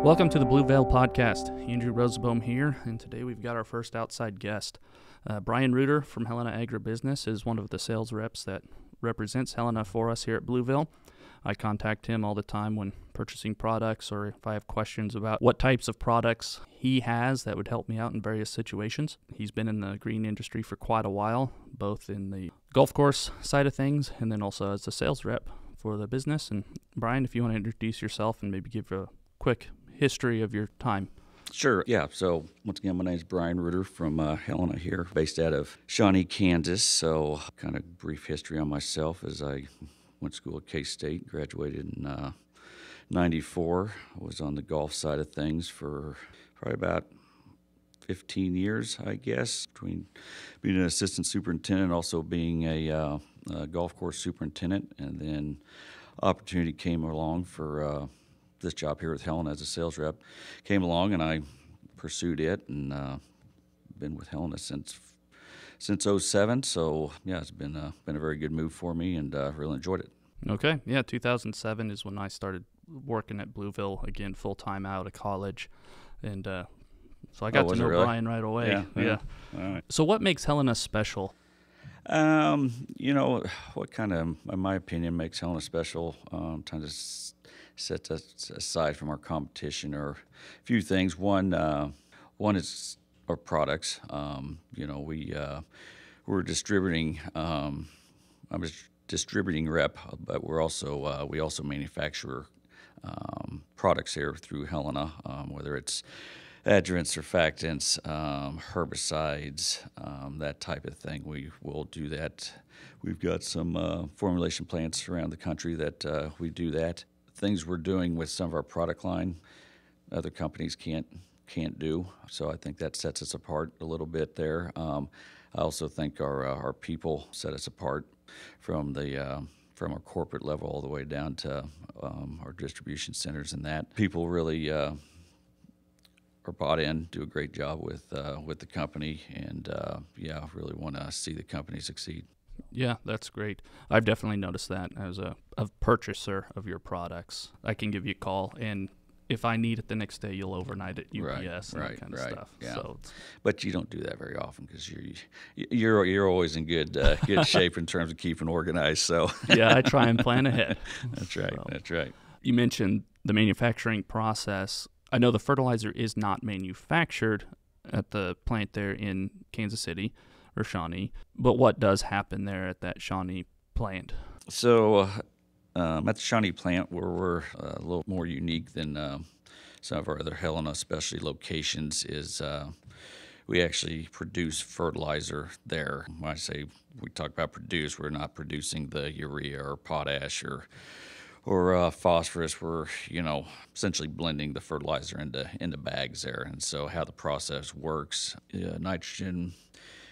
Welcome to the Blue Veil Podcast. Andrew Rosenbaum here, and today we've got our first outside guest. Brian Reuter from Helena Agri Business is one of the sales reps that represents Helena for us here at Blue Veil. I contact him all the time when purchasing products or if I have questions about what types of products he has that would help me out in various situations. He's been in the green industry for quite a while, both in the golf course side of things and then also as a sales rep for the business. And Brian, if you want to introduce yourself and maybe give a quick history of your time. Sure, yeah. So once again, my name is Brian Reuter from Helena here, based out of Shawnee, Kansas. So kind of brief history on myself as I went to school at K-State, graduated in 94. I was on the golf side of things for probably about 15 years, I guess, between being an assistant superintendent and also being a golf course superintendent. And then opportunity came along for this job here with Helena as a sales rep. Came along and I pursued it and been with Helena since '07. So yeah, it's been a very good move for me and really enjoyed it. Okay, yeah, 2007 is when I started working at Blue Veil again, full time out of college, and so I got to know really? Brian right away. Yeah. All right. So what makes Helena special? What kind of, in my opinion, makes Helena special, kind of set us aside from our competition are a few things. One is our products. We're distributing. I'm a distributing rep, but we also manufacture products here through Helena, whether it's adjuvants, surfactants, herbicides, that type of thing. We will do that. We've got some formulation plants around the country that we do that. Things we're doing with some of our product line, other companies can't do. So I think that sets us apart a little bit there. I also think our people set us apart from our corporate level all the way down to our distribution centers, and that people really are bought in, do a great job with the company, and really want to see the company succeed. Yeah, that's great. I've definitely noticed that as a purchaser of your products. I can give you a call, and if I need it the next day, you'll overnight it UPS and that kind of stuff. Yeah. So, but you don't do that very often because you're always in good shape in terms of keeping organized. So yeah, I try and plan ahead. That's right. So, that's right. You mentioned the manufacturing process. I know the fertilizer is not manufactured at the plant there in Kansas City or Shawnee, but what does happen there at that Shawnee plant? So at the Shawnee plant, where we're a little more unique than some of our other Helena specialty locations, is we actually produce fertilizer there. When I say we talk about produce, we're not producing the urea or potash or phosphorus. We're essentially blending the fertilizer into bags there. And so how the process works, nitrogen,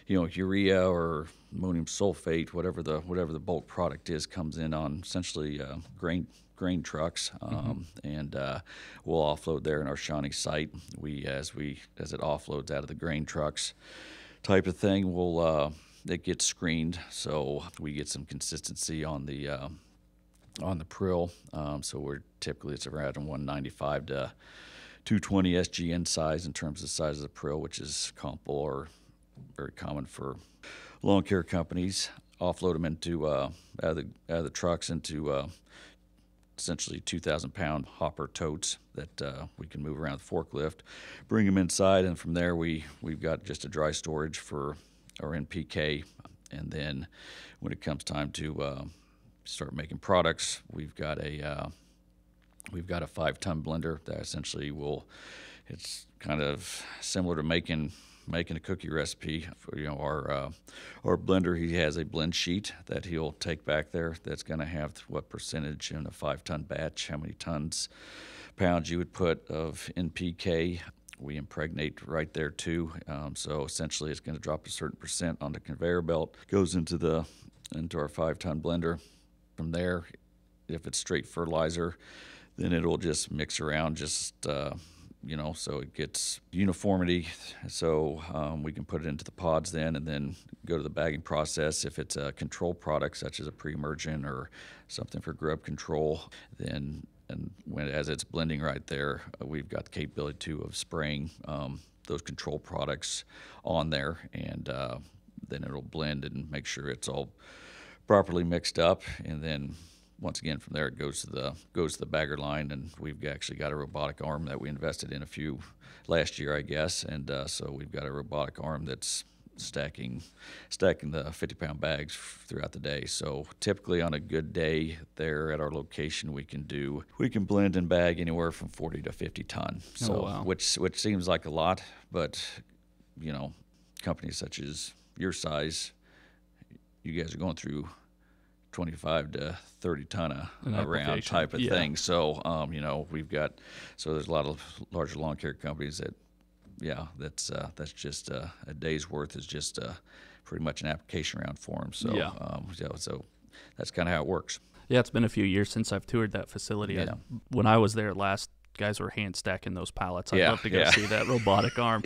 urea or ammonium sulfate, whatever the bulk product is, comes in on essentially grain trucks, and we'll offload there in our Shawnee site. As it offloads out of the grain trucks, type of thing, it gets screened, so we get some consistency on the prill. So it's around 195 to 220 SGN size in terms of the size of the prill, which is comparable or very common for lawn care companies. Offload them into out of the trucks into essentially 2,000-pound hopper totes that we can move around the forklift, bring them inside, and from there we've got just a dry storage for our NPK, and then when it comes time to start making products, we've got a 5-ton blender that essentially it's kind of similar to making a cookie recipe. Our blender, he has a blend sheet that he'll take back there that's going to have what percentage in a 5-ton batch, how many pounds you would put of NPK. We impregnate right there too. So essentially it's going to drop a certain percent on the conveyor belt, goes into our 5-ton blender. From there, if it's straight fertilizer, then it'll just mix around so it gets uniformity. So we can put it into the pods then and then go to the bagging process. If it's a control product such as a pre-emergent or something for grub control, then and as it's blending right there, we've got the capability too of spraying those control products on there, and then it'll blend and make sure it's all properly mixed up, and then once again from there it goes to the bagger line, and we've actually got a robotic arm that we invested in a few last year, I guess, and so we've got a robotic arm that's stacking the 50-pound bags throughout the day. So typically on a good day there at our location, we can blend and bag anywhere from 40 to 50 ton. So wow. which seems like a lot, but companies such as your size, you guys are going through 25 to 30 ton around type of thing. So there's a lot of larger lawn care companies that. Yeah, that's just a day's worth is just pretty much an application round for them. So, so that's kind of how it works. Yeah, it's been a few years since I've toured that facility. Yeah. When I was there last, guys were hand stacking those pallets. I'd love to go see that robotic arm.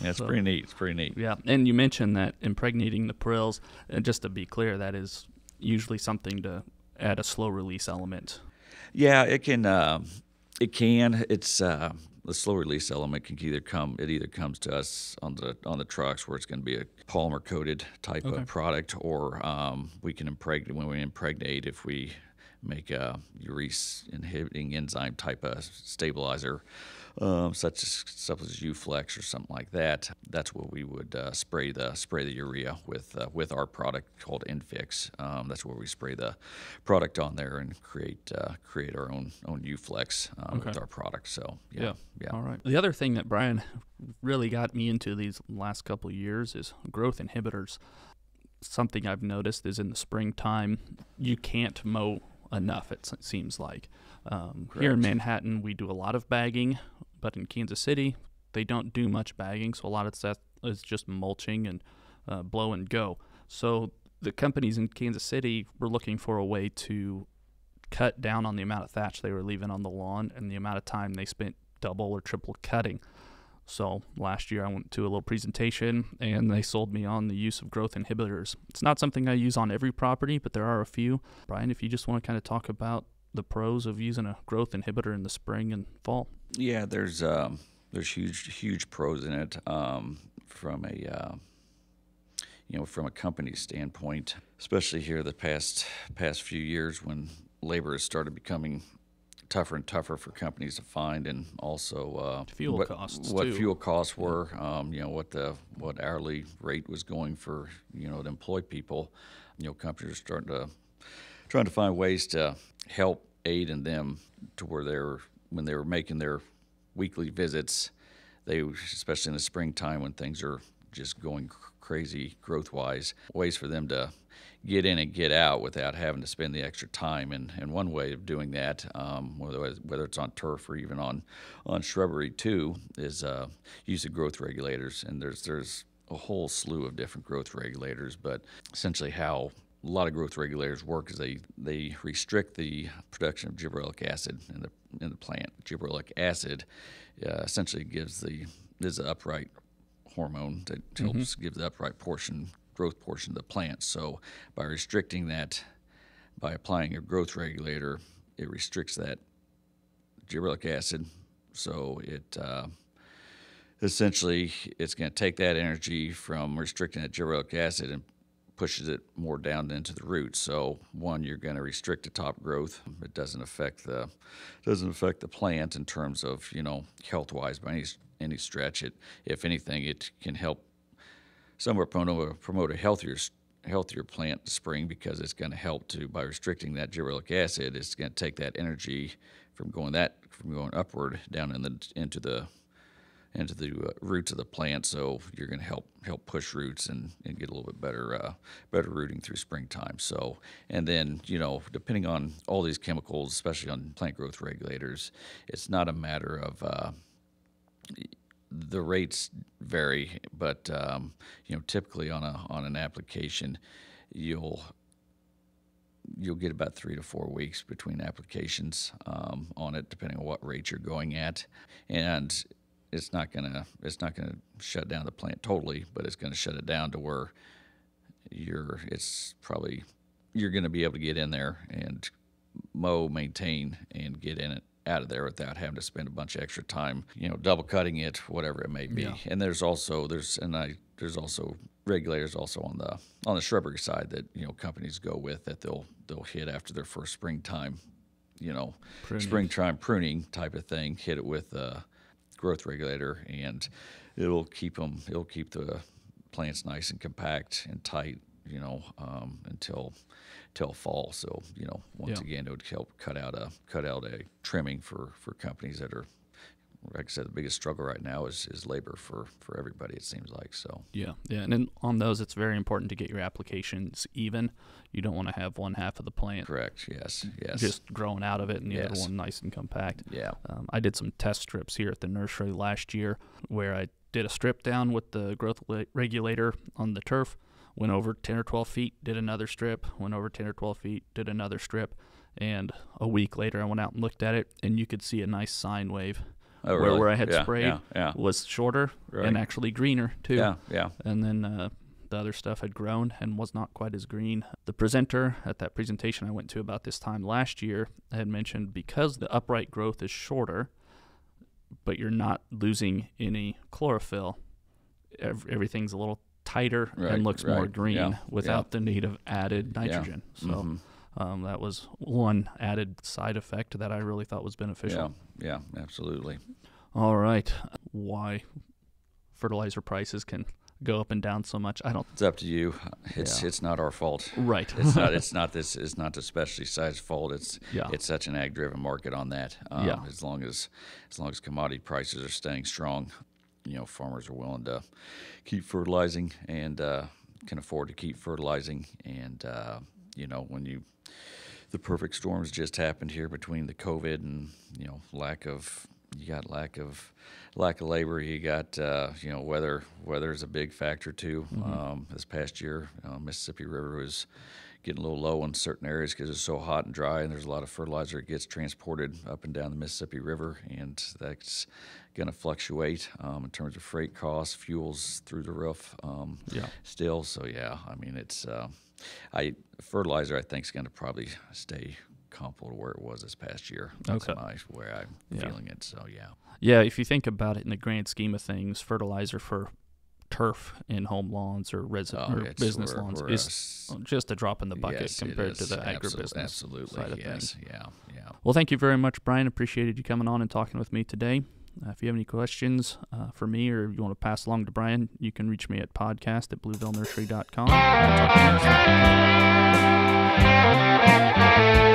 It's pretty neat. It's pretty neat. Yeah, and you mentioned that impregnating the prills, and just to be clear, that is usually something to add a slow release element. Yeah, it can. It's the slow release element can either comes to us on the trucks where it's going to be a polymer coated type of product, or we can impregnate when we impregnate if we make a urease inhibiting enzyme type of stabilizer, such as stuff as U-Flex or something like that. That's what we would spray the urea with our product called Infix. That's where we spray the product on there and create our own U-Flex with our product. So yeah. All right. The other thing that Brian really got me into these last couple of years is growth inhibitors. Something I've noticed is in the springtime you can't mow enough, it seems like. Here in Manhattan, we do a lot of bagging, but in Kansas City, they don't do much bagging, so a lot of stuff is just mulching and blow and go. So the companies in Kansas City were looking for a way to cut down on the amount of thatch they were leaving on the lawn and the amount of time they spent double or triple cutting. So last year I went to a little presentation and they sold me on the use of growth inhibitors. It's not something I use on every property, but there are a few. Brian, if you just want to kind of talk about the pros of using a growth inhibitor in the spring and fall. Yeah, there's huge pros in it from a company standpoint, especially here the past few years when labor has started becoming tougher and tougher for companies to find, and also fuel costs what too. Fuel costs were, what hourly rate was going for to employ people. Companies are trying to find ways to help aid in them to where when they were making their weekly visits, especially in the springtime when things are just going crazy growth-wise, ways for them to get in and get out without having to spend the extra time. And one way of doing that, whether it's on turf or even on shrubbery too, is use of growth regulators. And there's a whole slew of different growth regulators, but essentially how a lot of growth regulators work is they restrict the production of gibberellic acid in the plant. Gibberellic acid essentially is the upright hormone that helps give the upright growth portion of the plant. So by restricting that, by applying a growth regulator, it restricts that gibberellic acid. So it essentially it's going to take that energy from restricting that gibberellic acid and pushes it more down into the roots. So one, you're going to restrict the top growth. It doesn't affect the plant in terms of health-wise by any stretch. If anything, it can help somewhat promote a healthier plant in spring, because it's going to help by restricting that gibberellic acid. It's going to take that energy from going upward down into the roots of the plant. So you're going to help push roots and get a little bit better rooting through springtime. So, and then depending on all these chemicals, especially on plant growth regulators, it's not a matter of the rates vary, but typically on an application, you'll get about 3 to 4 weeks between applications on it, depending on what rate you're going at, and it's not gonna shut down the plant totally, but it's gonna shut it down to where you're gonna be able to get in there and mow, maintain, and get in it out of there without having to spend a bunch of extra time, double cutting it, whatever it may be. Yeah. And there's also regulators also on the shrubbery side that companies go with that they'll hit after their first springtime, springtime pruning type of thing. Hit it with a growth regulator, and it'll keep the plants nice and compact and tight, until fall. So once again, it would help cut out a trimming for companies that are, like I said, the biggest struggle right now is labor for everybody, it seems like. So yeah, and then on those, it's very important to get your applications even. You don't want to have one half of the plant correct. Yes. just growing out of it, and the other one nice and compact. Yeah. I did some test strips here at the nursery last year where I did a strip down with the growth regulator on the turf, went over 10 or 12 feet, did another strip, went over 10 or 12 feet, did another strip, and a week later I went out and looked at it, and you could see a nice sine wave. Oh, really? Where I had sprayed was shorter Right. and actually greener too. Yeah. And then the other stuff had grown and was not quite as green. The presenter at that presentation I went to about this time last year had mentioned because the upright growth is shorter, but you're not losing any chlorophyll, everything's a little tighter and looks more green without the need of added nitrogen. So that was one added side effect that I really thought was beneficial. Yeah, absolutely. All right. Why fertilizer prices can go up and down so much, I don't. It's up to you. It's not our fault. Right. It's not the specialty size fault. It's such an ag driven market on that. As long as commodity prices are staying strong, farmers are willing to keep fertilizing and can afford to keep fertilizing. And when the perfect storms just happened here between the COVID and lack of labor. You got weather is a big factor too. This past year, Mississippi River was getting a little low in certain areas because it's so hot and dry, and there's a lot of fertilizer that gets transported up and down the Mississippi River, and that's going to fluctuate in terms of freight costs. Fuel's through the roof still. So it's fertilizer I think is going to probably stay comparable to where it was this past year. That's where I'm feeling it. So yeah, if you think about it in the grand scheme of things, fertilizer for turf in home lawns or business lawns is just a drop in the bucket compared to the agribusiness side of things. Yeah. Well, thank you very much, Brian. Appreciated you coming on and talking with me today. If you have any questions for me or you want to pass along to Brian, you can reach me at podcast@bluevillenursery.com. I'll talk to you next time.